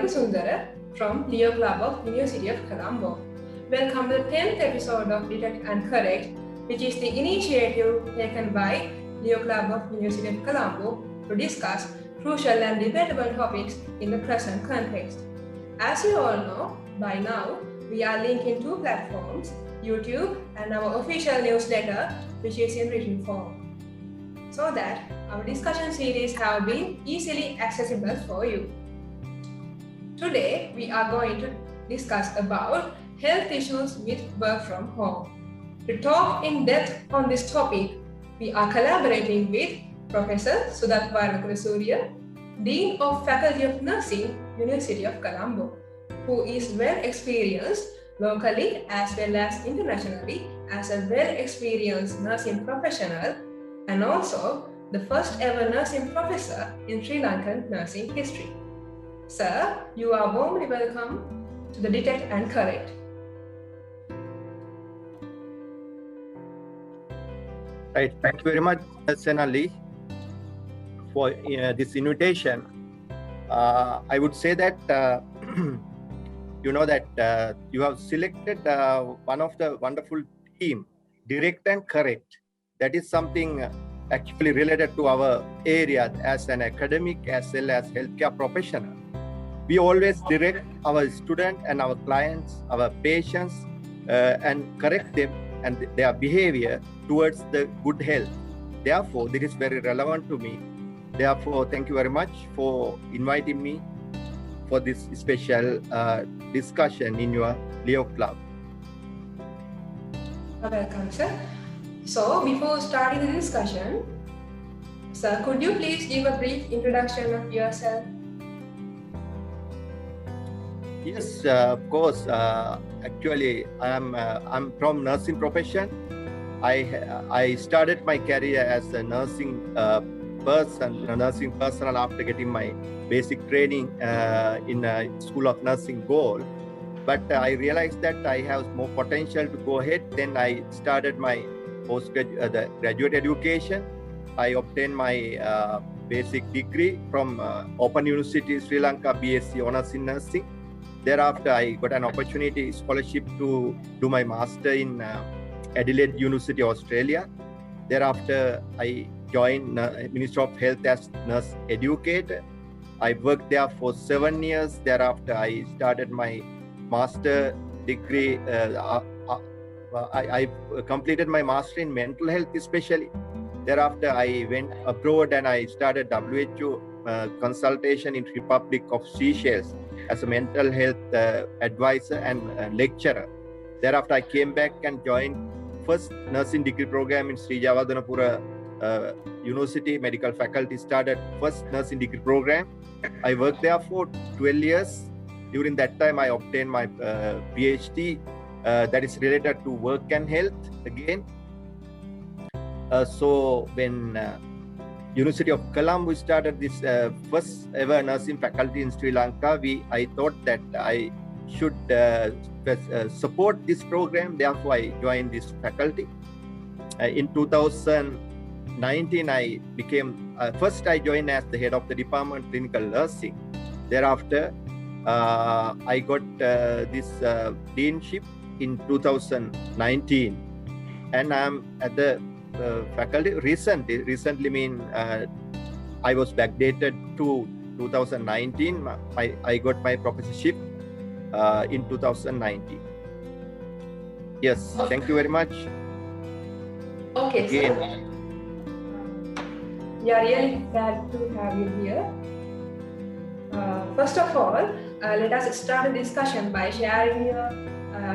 Sundara from Leo Club of University of Colombo. Welcome to the 10th episode of Detect and Correct, which is the initiative taken by Leo Club of University of Colombo to discuss crucial and debatable topics in the present context. As you all know, by now, we are linking two platforms, YouTube and our official newsletter, which is in written form, so that our discussion series have been easily accessible for you. Today, we are going to discuss about health issues with work from home. To talk in depth on this topic, we are collaborating with Professor Sudat Varnakulasuriya, Dean of Faculty of Nursing, University of Colombo, who is well experienced locally as well as internationally as a well-experienced nursing professional and also the first ever nursing professor in Sri Lankan nursing history. Sir, you are warmly welcome to the Detect and Correct. Right. Thank you very much, Senali, for this invitation. I would say that you know that you have selected one of the wonderful team, Direct and Correct. That is something actually related to our area as an academic as well as healthcare professional. We always direct our students and our clients, our patients, and correct them and their behavior towards the good health. Therefore, this is very relevant to me. Therefore, thank you very much for inviting me for this special discussion in your Leo Club. Welcome, sir. So, before starting the discussion, sir, could you please give a brief introduction of yourself? Yes, of course. Actually, I'm from nursing profession. I started my career as a nursing personnel after getting my basic training in School of Nursing Goal. But I realized that I have more potential to go ahead. Then I started my graduate education. I obtained my basic degree from Open University Sri Lanka BSc Honours in Nursing. Thereafter, I got an opportunity scholarship to do my master in Adelaide University, Australia. Thereafter, I joined Ministry of Health as nurse educator. I worked there for 7 years. Thereafter, I started my master degree. I completed my master in mental health especially. Thereafter, I went abroad and I started WHO consultation in Republic of Seychelles as a mental health advisor and lecturer. Thereafter, I came back and joined first nursing degree program in Sri Jawadanapura University Medical Faculty. Started first nursing degree program. I worked there for 12 years. During that time, I obtained my PhD that is related to work and health again. So when University of Colombo started this first ever nursing faculty in Sri Lanka, I thought that I should support this program. Therefore, I joined this faculty. In 2019, I became, first I joined as the head of the Department of Clinical Nursing. Thereafter, I got this deanship in 2019. And I'm at the faculty recently mean I was backdated to 2019. I got my professorship in 2019. Yes, okay. Thank you very much. Okay, again. So we are really glad to have you here. First of all, let us start the discussion by sharing your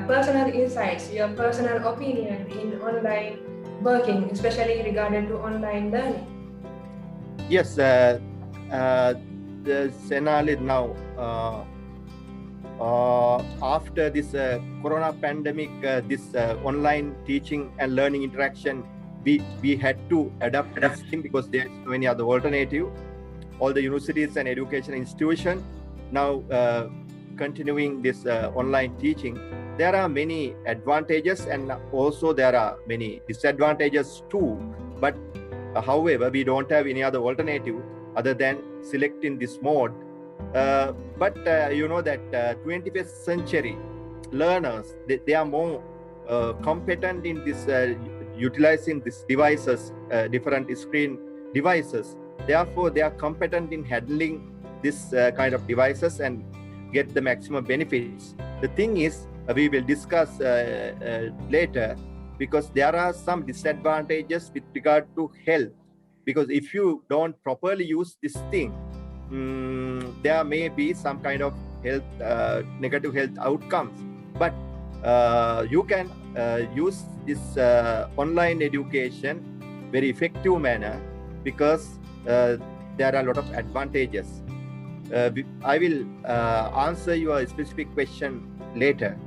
personal insights, your personal opinion in online working, especially regarding to online learning. Yes, Senali, now after this corona pandemic, this online teaching and learning interaction, we had to adapt this thing because there's so many other alternative. All the universities and education institutions now continuing this online teaching. There are many advantages and also there are many disadvantages too. But however, we don't have any other alternative other than selecting this mode But you know that 21st century learners, they are more competent in this utilizing these devices, different screen devices. Therefore, they are competent in handling this kind of devices and get the maximum benefits. The thing is, we will discuss later, because there are some disadvantages with regard to health. Because if you don't properly use this thing, there may be some kind of health negative health outcomes. But you can use this online education very effective manner, because there are a lot of advantages. I will answer your specific question later,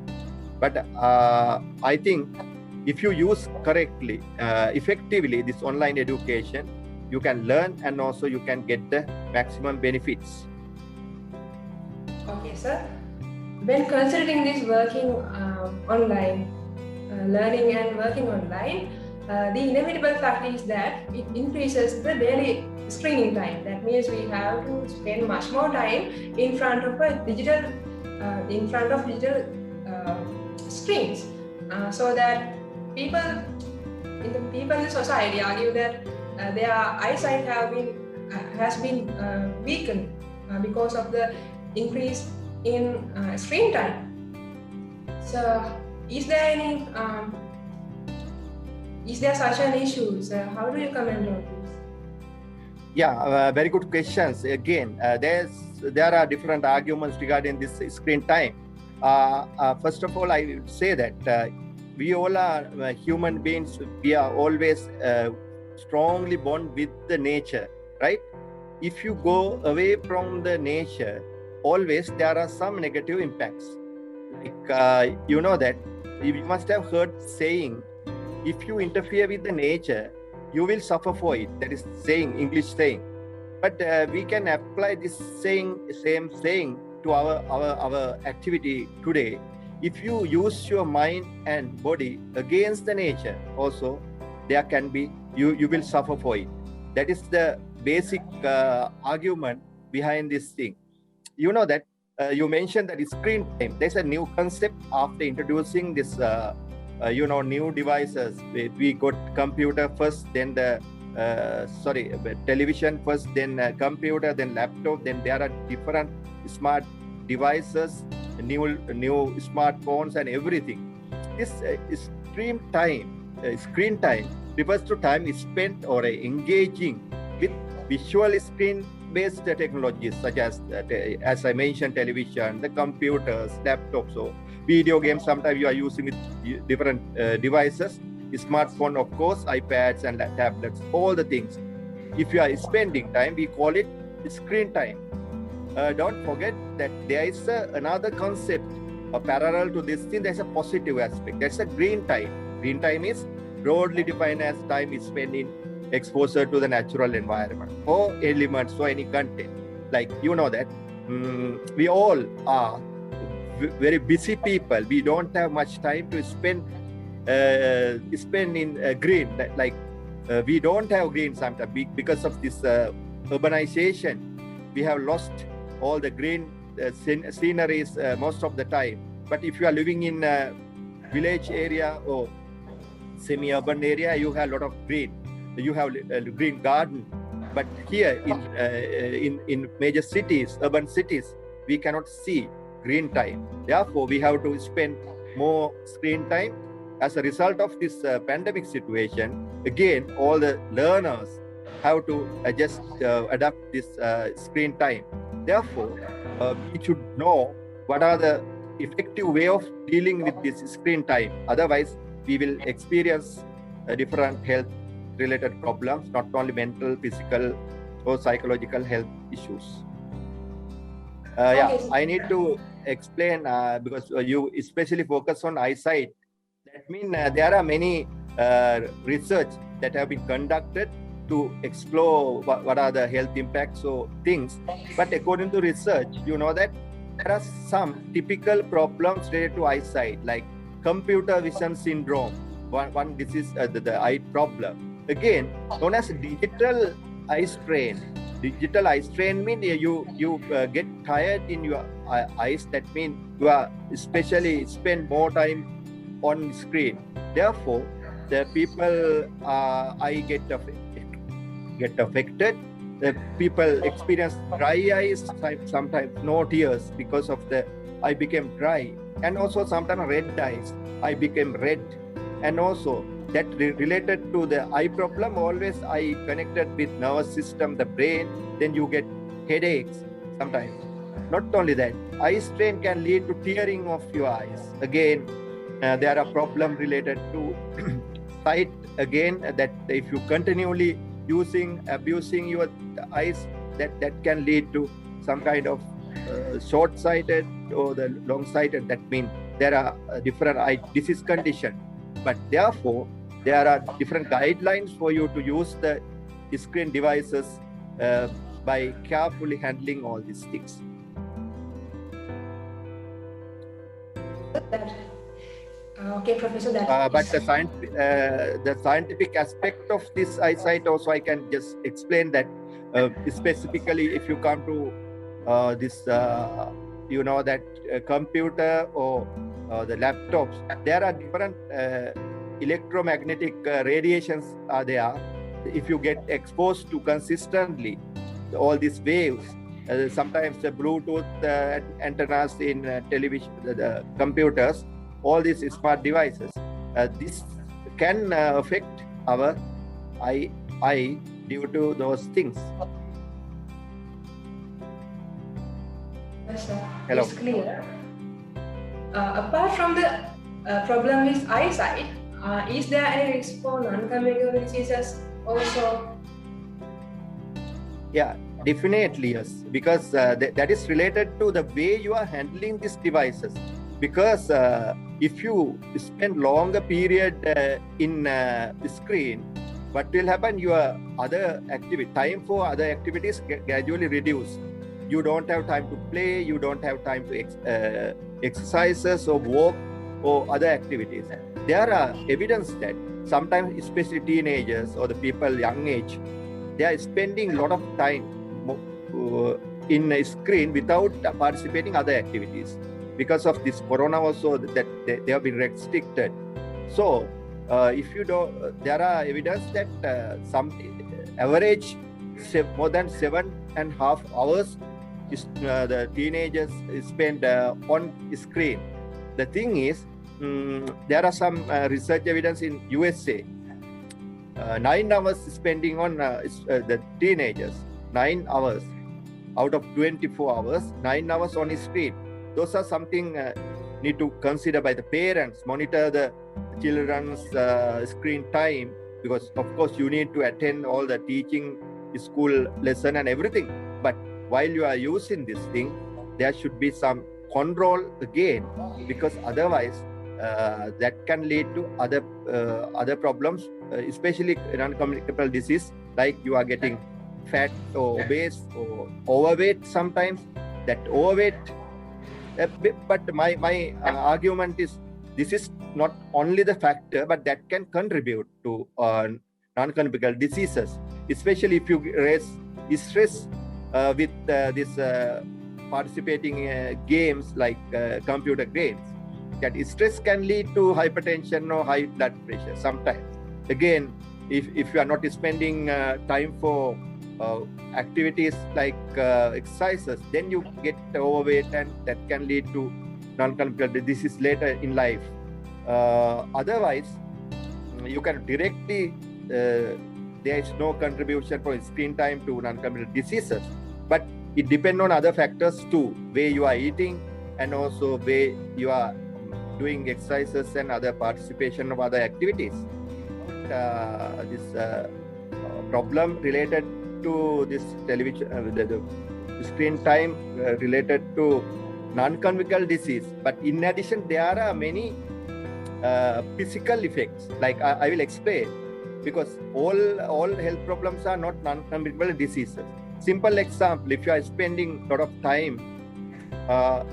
but I think if you use correctly, effectively this online education, you can learn and also you can get the maximum benefits. Okay, sir. When considering this working online, learning and working online, the inevitable fact is that it increases the daily screening time. That means we have to spend much more time in front of a digital, screens, so that people in the society argue that their eyesight has been weakened because of the increase in screen time. So, is there such an issue? So how do you comment on this? Yeah, very good questions. Again, there are different arguments regarding this screen time. First of all, I would say that we all are human beings. We are always strongly bound with the nature, right? If you go away from the nature, always there are some negative impacts. Like you know that you must have heard saying, if you interfere with the nature, you will suffer for it. That is saying, English saying. But we can apply this same saying to our activity today. If you use your mind and body against the nature, also there can be you will suffer for it. That is the basic argument behind this thing. You know that you mentioned that screen time. There's a new concept after introducing this new devices. We got computer first, then the television first, then computer, then laptop, then there are different smart devices, new smartphones and everything. This screen time refers to time spent or engaging with visual screen based technologies such as I mentioned, television, the computers, laptops, or video games. Sometimes you are using with different devices, smartphone, of course, iPads and tablets, all the things. If you are spending time, we call it screen time. Don't forget that there is another concept parallel to this thing. There's a positive aspect. That's a green time. Green time is broadly defined as time is spent in exposure to the natural environment or elements or any content. Like, you know that we all are very busy people. We don't have much time to spend in green. Like we don't have green sometimes because of this urbanization. We have lost all the green sceneries most of the time. But if you are living in a village area or semi-urban area, you have a lot of green. You have a green garden. But here in major cities, urban cities, we cannot see green time. Therefore, we have to spend more screen time. As a result of this pandemic situation, again, all the learners have to adapt this screen time. Therefore, we should know what are the effective way of dealing with this screen time. Otherwise, we will experience different health related problems, not only mental, physical, or psychological health issues. I need to explain because you especially focus on eyesight. That means there are many research that have been conducted to explore what are the health impacts or things. But according to research, you know that there are some typical problems related to eyesight, like computer vision syndrome. One disease, the eye problem. Again, known as digital eye strain. digital eye strain means you get tired in your eyes. That means you are especially spend more time on screen. Therefore, the people eye get affected. The people experience dry eyes, sometimes no tears because of the eye became dry, and also sometimes red eyes. Eye became red, and also that related to the eye problem. Always eye connected with nervous system, the brain. Then you get headaches sometimes. Not only that, eye strain can lead to tearing of your eyes. Again, there are problems related to sight. Again, that if you continually abusing your eyes, that can lead to some kind of short-sighted or the long-sighted. That means there are different eye disease conditions. But therefore, there are different guidelines for you to use the screen devices by carefully handling all these things. Okay, Professor. But the scientific aspect of this eyesight also, I can just explain that specifically if you come to this, that computer or the laptops, there are different electromagnetic radiations are there. If you get exposed to consistently all these waves, sometimes the Bluetooth antennas in television, the computers, all these smart devices, this can affect our eye due to those things. Yes, sir. Hello. It's clear. Apart from the problem with eyesight, is there any risk for non-communicable diseases also? Yeah, definitely yes, because that is related to the way you are handling these devices. Because if you spend longer period in screen, what will happen? Your other time for other activities gradually reduce. You don't have time to play. You don't have time to exercises or walk or other activities. There are evidence that sometimes, especially teenagers or the people young age, they are spending a lot of time in a screen without participating other activities. Because of this corona also, that they have been restricted. So if you don't, there are evidence that some average more than 7.5 hours the teenagers spend on screen. The thing is, there are some research evidence in USA. 9 hours spending on the teenagers, 9 hours out of 24 hours, 9 hours on screen. Those are something need to consider by the parents. Monitor the children's screen time, because of course you need to attend all the teaching, school lesson and everything. But while you are using this thing, there should be some control again, because otherwise that can lead to other problems, especially non-communicable disease, like you are getting fat or obese or overweight sometimes. That overweight, but my argument is, this is not only the factor, but that can contribute to non-communicable diseases, especially if you raise stress with this participating games like computer games. That stress can lead to hypertension or high blood pressure sometimes. Again, if you are not spending time for activities like exercises, then you get overweight, and that can lead to non-communicable disease later in life. Otherwise, you can directly, there is no contribution for screen time to non-communicable diseases, but it depends on other factors too, where you are eating and also where you are doing exercises and other participation of other activities. This problem related to this television, the screen time related to non-communicable disease. But in addition, there are many physical effects. Like I will explain, because all health problems are not non-communicable diseases. Simple example: if you are spending a lot of time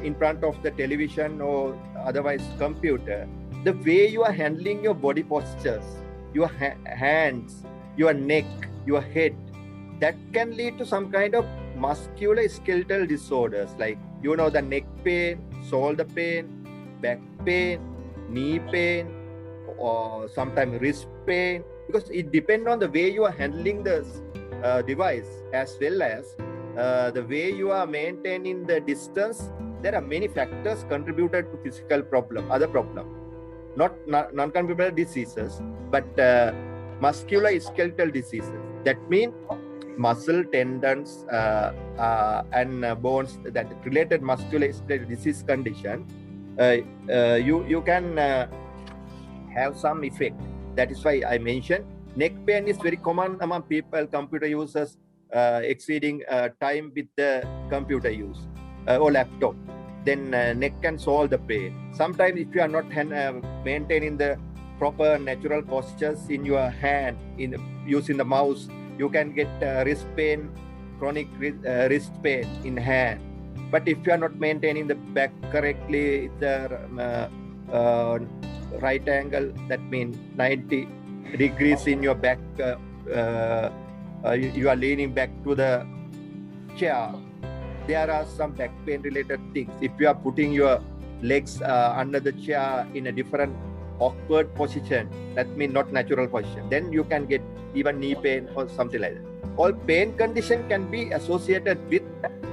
in front of the television or otherwise computer, the way you are handling your body postures, your hands, your neck, your head, that can lead to some kind of musculoskeletal disorders, like the neck pain, shoulder pain, back pain, knee pain, or sometimes wrist pain, because it depends on the way you are handling the device, as well as the way you are maintaining the distance. There are many factors contributed to physical problem, other problem, not non-communicable diseases, but musculoskeletal diseases. That means muscle, tendons, and bones that related musculoskeletal disease condition. You can have some effect. That is why I mentioned neck pain is very common among people, computer users, exceeding time with the computer use or laptop. Then neck can solve the pain. Sometimes if you are not maintaining the proper natural postures in your hand, in using the mouse, you can get wrist pain, chronic wrist pain in hand. But if you are not maintaining the back correctly, the right angle, that means 90 degrees in your back, you are leaning back to the chair, there are some back pain related things. If you are putting your legs under the chair in a different awkward position, that means not natural position, then you can get even knee pain or something like that. All pain condition can be associated with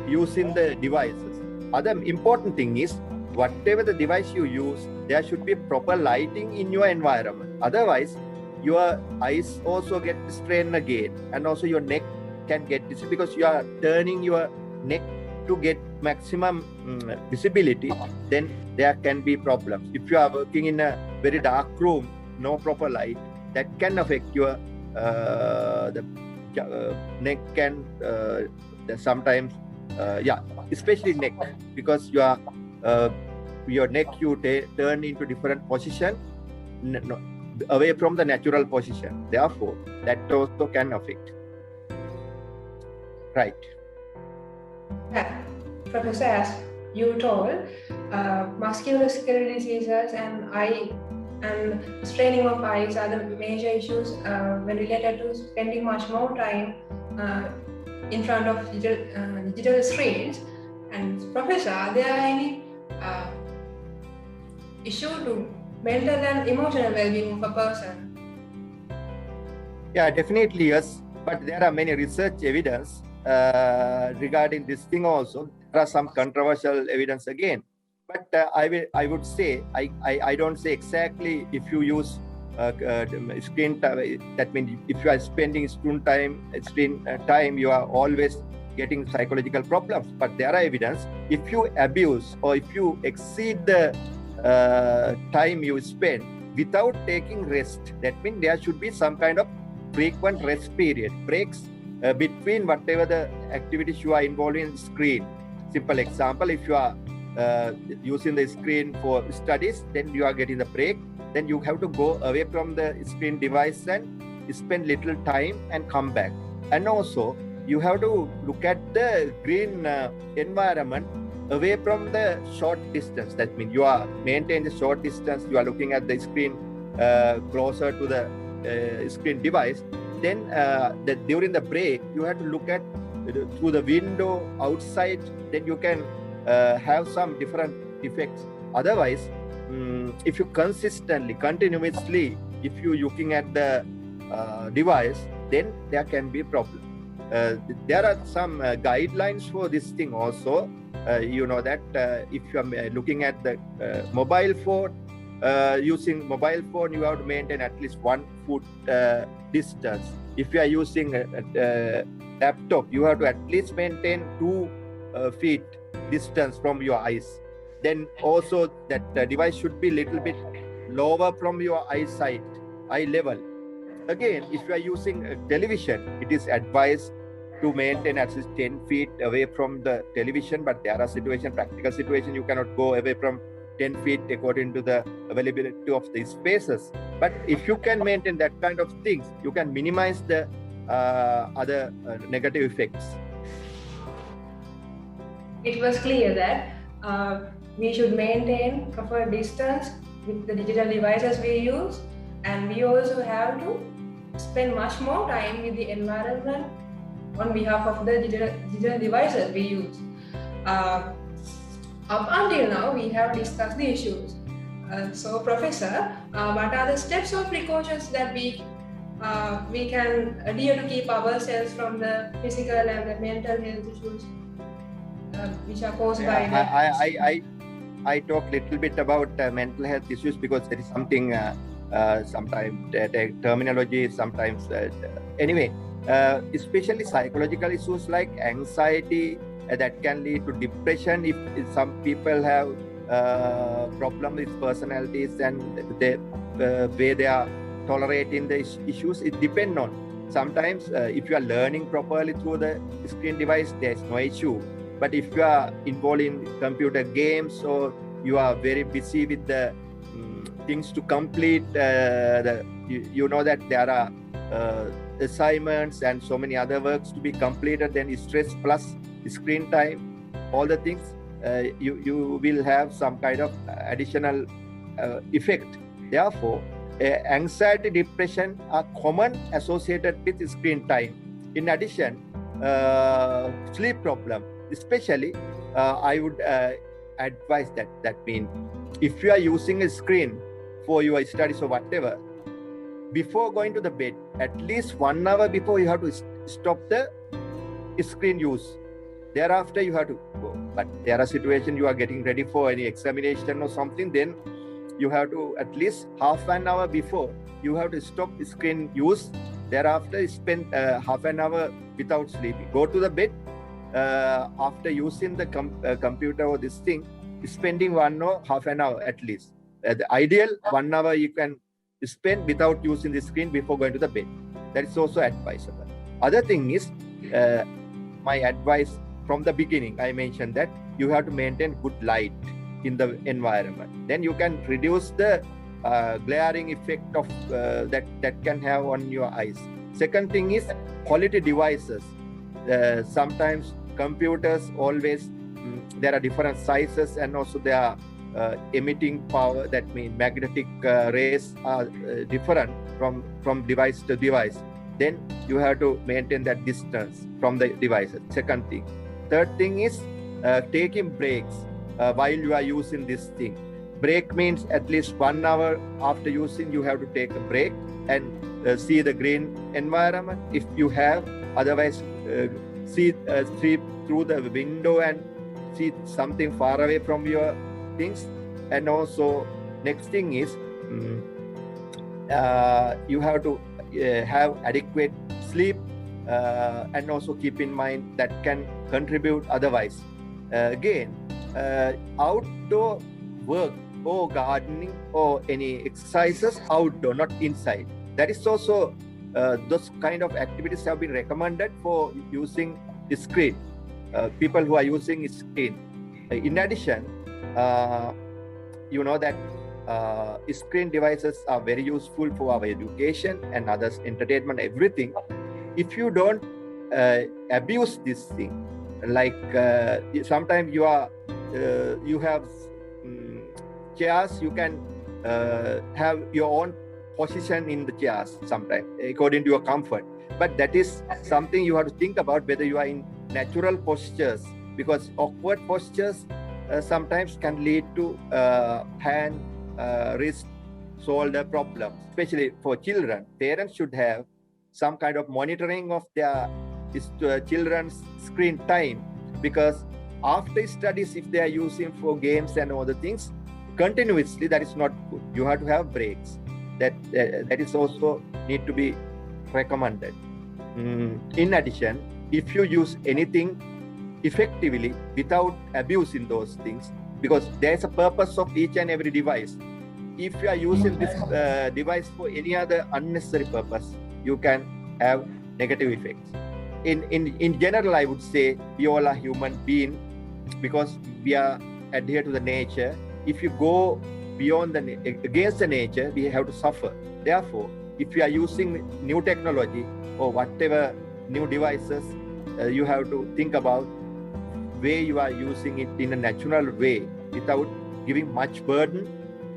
using the devices. Other important thing is, whatever the device you use, there should be proper lighting in your environment. Otherwise, your eyes also get strained again, and also your neck can get disease, because you are turning your neck to get maximum visibility. Then there can be problems. If you are working in a very dark room, no proper light, that can affect your the neck can sometimes especially neck, because you are your neck you turn into different position away from the natural position. Therefore, that also can affect. Right. Yeah, Professor, as you told, musculoskeletal diseases and eye and straining of eyes are the major issues when related to spending much more time in front of digital screens. And Professor, are there any issue to mental and emotional well-being of a person? Yeah, definitely yes. But there are many research evidence regarding this thing also. There are some controversial evidence again. But I would say, I don't say exactly if you use screen time, that means if you are spending screen time, you are always getting psychological problems. But there are evidence, if you abuse or if you exceed the time you spend without taking rest, that means there should be some kind of frequent rest period, breaks between whatever the activities you are involved in the screen. Simple example, if you are using the screen for studies, then you are getting the break, then you have to go away from the screen device and spend little time and come back. And also you have to look at the green environment away from the short distance. That means you are maintaining the short distance, you are looking at the screen closer to the screen device. Then during the break, you have to look at through the window outside, then you can have some different effects. Otherwise, if you continuously, if you looking at the device, then there can be problem. There are some guidelines for this thing also. You know that if you are looking at the mobile phone, using mobile phone, you have to maintain at least 1 foot distance. If you are using a laptop, you have to at least maintain 2 feet distance from your eyes. Then also that device should be little bit lower from your eye level. Again, if you are using a television, it is advised to maintain at least 10 feet away from the television. But there are practical situations, you cannot go away from 10 feet according to the availability of the spaces. But if you can maintain that kind of things, you can minimize the other negative effects. It was clear that we should maintain proper distance with the digital devices we use, and we also have to spend much more time with the environment on behalf of the digital devices we use. Up until now, we have discussed the issues. So, Professor, what are the steps or precautions that we can adhere to keep ourselves from the physical and the mental health issues which are caused by the... I talk a little bit about mental health issues because there is something sometimes terminology, sometimes anyway, especially psychological issues like anxiety that can lead to depression if some people have problem with personalities and the way they are tolerating the issues. It depends on sometimes if you are learning properly through the screen device, there's no issue. But if you are involved in computer games or you are very busy with the things to complete, you know that there are assignments and so many other works to be completed, then stress plus screen time, all the things, you will have some kind of additional effect. Therefore, anxiety, depression are common associated with screen time. In addition, sleep problem. Especially, I would advise that means if you are using a screen for your studies or whatever, before going to the bed, at least 1 hour before you have to stop the screen use. Thereafter, you have to go. But there are situations you are getting ready for any examination or something, then you have to at least half an hour before you have to stop screen use. Thereafter, spend half an hour without sleeping. Go to the bed. After using the computer or this thing, spending 1 hour, half an hour at least. The ideal 1 hour you can spend without using the screen before going to the bed. That is also advisable. Other thing is, my advice from the beginning, I mentioned that you have to maintain good light in the environment. Then you can reduce the glaring effect of that can have on your eyes. Second thing is quality devices. Sometimes computers always there are different sizes and also they are emitting power, that means magnetic rays are different from device to device. Then you have to maintain that distance from the devices. Second thing. Third thing is taking breaks while you are using this thing. Break means at least 1 hour after using you have to take a break and see the green environment if you have. Otherwise, see through the window and see something far away from your things. And also, next thing is you have to have adequate sleep and also keep in mind that can contribute otherwise. Again, outdoor work or gardening or any exercises outdoor, not inside. That is also those kind of activities have been recommended for using the screen. People who are using screen. In addition, you know that screen devices are very useful for our education and others, entertainment, everything. If you don't abuse this thing, like sometimes you have chairs, you can have your own position in the chairs sometimes according to your comfort, but that is something you have to think about whether you are in natural postures, because awkward postures sometimes can lead to hand, wrist, shoulder problems, especially for children. Parents should have some kind of monitoring of their children's screen time, because after studies, if they are using for games and other things continuously, that is not good. You have to have breaks. That is also need to be recommended. In addition, if you use anything effectively without abusing those things, because there is a purpose of each and every device. If you are using this device for any other unnecessary purpose, you can have negative effects. In general, I would say we all are human beings because we are adhere to the nature. If you go beyond against the nature, we have to suffer. Therefore, if you are using new technology or whatever new devices, you have to think about way you are using it in a natural way without giving much burden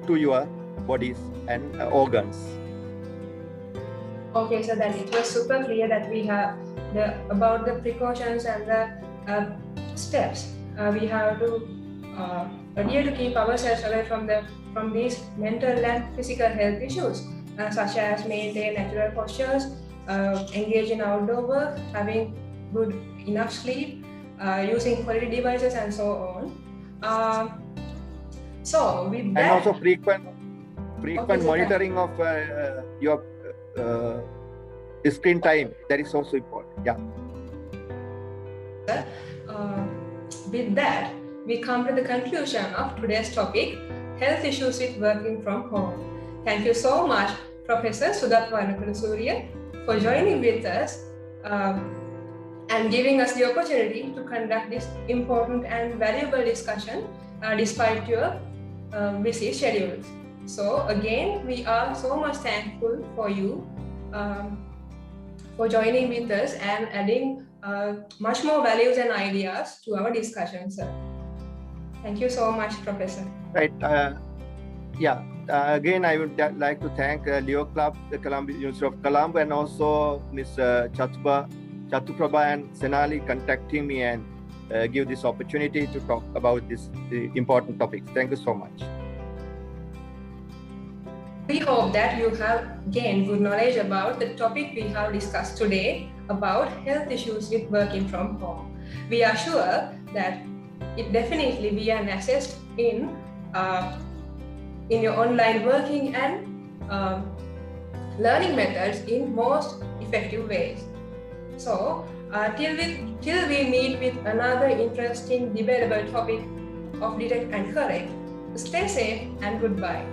to your bodies and organs. Okay, so then it was super clear that we have about the precautions and the steps we have to adhere to keep ourselves away from these mental and physical health issues, such as maintain natural postures, engage in outdoor work, having good enough sleep, using quality devices, and so on. So with that, and also frequent Okay, monitoring of your screen time, that is also important. Yeah. With that, we come to the conclusion of today's topic, health issues with working from home. Thank you so much, Professor Sudat Varnakula-Surya, for joining with us and giving us the opportunity to conduct this important and valuable discussion despite your busy schedules. So again, we are so much thankful for you for joining with us and adding much more values and ideas to our discussion, sir. Thank you so much, Professor. Right. Again, I would like to thank Leo Club, the Columbia University of Colombo, and also Ms. Chatuprabha and Senali contacting me and give this opportunity to talk about this important topics. Thank you so much. We hope that you have gained good knowledge about the topic we have discussed today about health issues with working from home. We are sure that it definitely be an asset in your online working and learning methods in most effective ways. So till we meet with another interesting debatable topic of Detect and Correct, stay safe and goodbye.